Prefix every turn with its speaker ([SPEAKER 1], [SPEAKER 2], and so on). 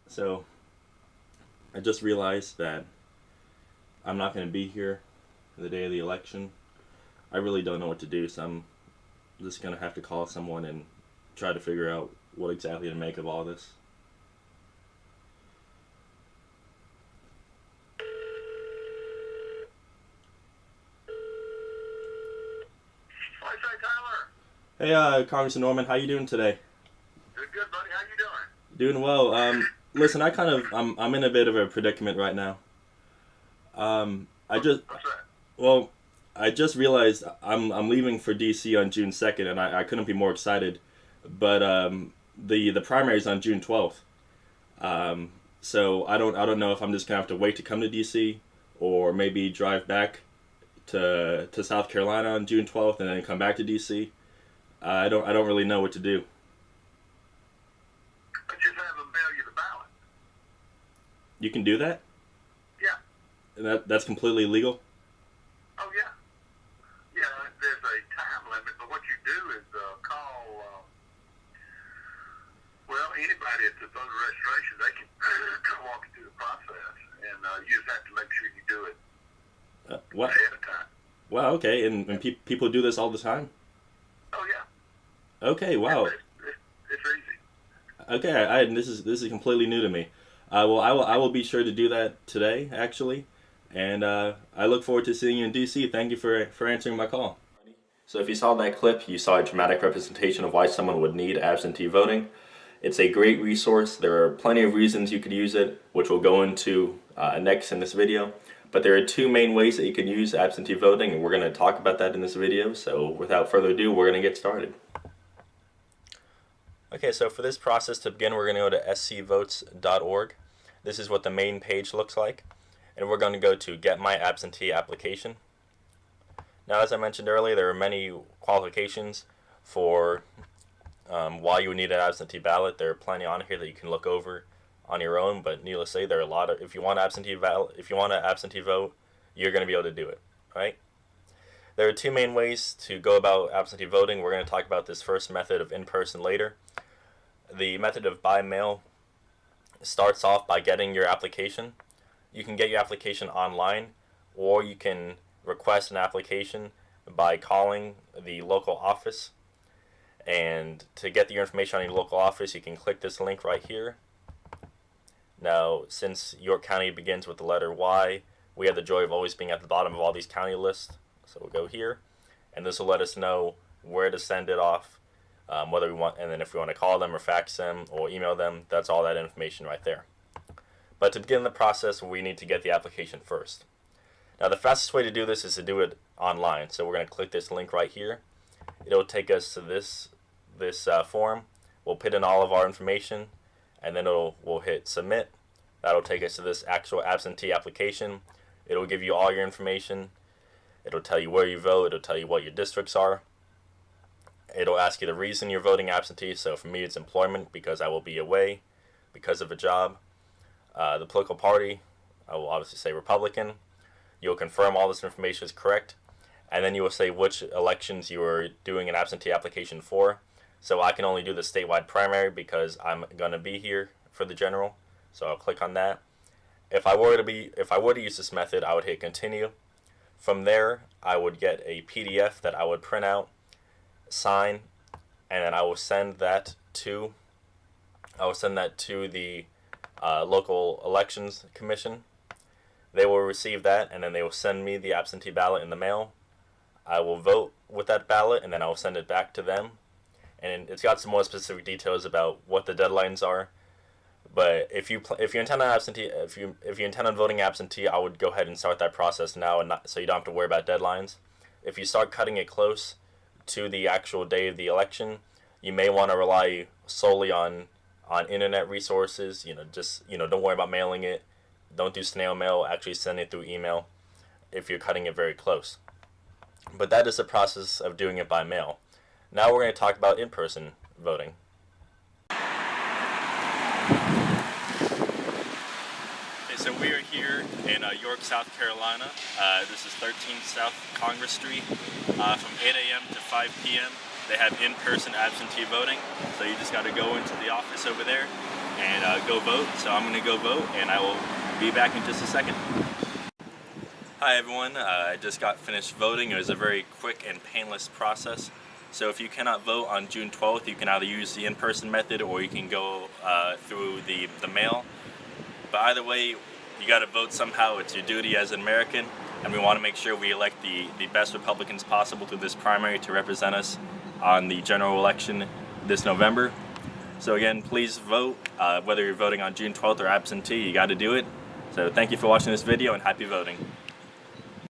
[SPEAKER 1] So I just realized that I'm not going to be here the day of the election. I really don't know what to do, so I'm just going to have to call someone and try to figure out what exactly to make of all this.
[SPEAKER 2] What's that, Tyler?
[SPEAKER 1] Hey, Congressman Norman, how you doing today?
[SPEAKER 2] Good, buddy. How you doing?
[SPEAKER 1] Doing well. Listen, I'm in a bit of a predicament right now. I just
[SPEAKER 2] What's that?
[SPEAKER 1] Well, I just realized I'm leaving for DC on June 2nd, and I couldn't be more excited. But the primary is on June 12th. So I don't know if I'm just gonna have to wait to come to DC, or maybe drive back to South Carolina on June 12th and then come back to DC. I don't really know what to do.
[SPEAKER 2] Let's just have them mail you the ballot.
[SPEAKER 1] You can do that?
[SPEAKER 2] Yeah.
[SPEAKER 1] And that's completely legal?
[SPEAKER 2] Oh, yeah. Yeah, there's a time limit, but what you do is call, anybody at the voter registration, they can walk you through the process, and you just have to make sure you do it
[SPEAKER 1] What?
[SPEAKER 2] ahead of time.
[SPEAKER 1] Wow, okay. And people do this all the time?
[SPEAKER 2] Oh, yeah.
[SPEAKER 1] Okay, wow.
[SPEAKER 2] It's easy.
[SPEAKER 1] Okay, this is completely new to me. Well, I will be sure to do that today, actually, and I look forward to seeing you in DC. Thank you for answering my call. So if you saw that clip, you saw a dramatic representation of why someone would need absentee voting. It's a great resource. There are plenty of reasons you could use it, which we'll go into next in this video. But there are two main ways that you can use absentee voting, and we're going to talk about that in this video. So without further ado, we're going to get started. Okay, so for this process to begin, we're going to go to scvotes.org. This is what the main page looks like. And we're going to go to Get My Absentee Application. Now, as I mentioned earlier, there are many qualifications for why you would need an absentee ballot. There are plenty on here that you can look over on your own, but needless to say, there are a lot of, if you want an absentee vote, you're going to be able to do it, right? There are two main ways to go about absentee voting. We're going to talk about this first method of in-person later. The method of by mail starts off by getting your application. You can get your application online, or you can request an application by calling the local office. And to get your information on your local office, you can click this link right here. Now, since York County begins with the letter Y, we have the joy of always being at the bottom of all these county lists. So we'll go here, and this will let us know where to send it off, whether we want, and then if we want to call them or fax them or email them, that's all that information right there. But to begin the process, we need to get the application first. Now, the fastest way to do this is to do it online. So we're going to click this link right here. It'll take us to this form. We'll put in all of our information, and then we'll hit submit. That'll take us to this actual absentee application. It'll give you all your information. It'll tell you where you vote. It'll tell you what your districts are. It'll ask you the reason you're voting absentee. So for me, it's employment, because I will be away because of a job. The political party, I will obviously say Republican. You'll confirm all this information is correct, and then you will say which elections you are doing an absentee application for. So I can only do the statewide primary because I'm going to be here for the general. So I'll click on that. If I were to use this method, I would hit continue. From there, I would get a PDF that I would print out, sign, and then I will send that to the local elections commission. They will receive that, and then they will send me the absentee ballot in the mail. I will vote with that ballot, and then I will send it back to them. And it's got some more specific details about what the deadlines are. But if you intend on voting absentee, I would go ahead and start that process now, and so you don't have to worry about deadlines. If you start cutting it close to the actual day of the election, you may want to rely solely on internet resources. Don't worry about mailing it. Don't do snail mail. Actually send it through email if you're cutting it very close. But that is the process of doing it by mail. Now we're going to talk about in-person voting. Okay, so we are here in York, South Carolina. This is 13 South Congress Street. From 8 a.m. to 5 p.m. they have in-person absentee voting. So you just got to go into the office over there and go vote. So I'm going to go vote, and I will be back in just a second. Hi everyone, I just got finished voting. It was a very quick and painless process. So if you cannot vote on June 12th, you can either use the in-person method or you can go through the mail. But either way, you got to vote somehow. It's your duty as an American, and we want to make sure we elect the best Republicans possible through this primary to represent us on the general election this November. So again, please vote. Whether you're voting on June 12th or absentee, you got to do it. So thank you for watching this video, and happy voting.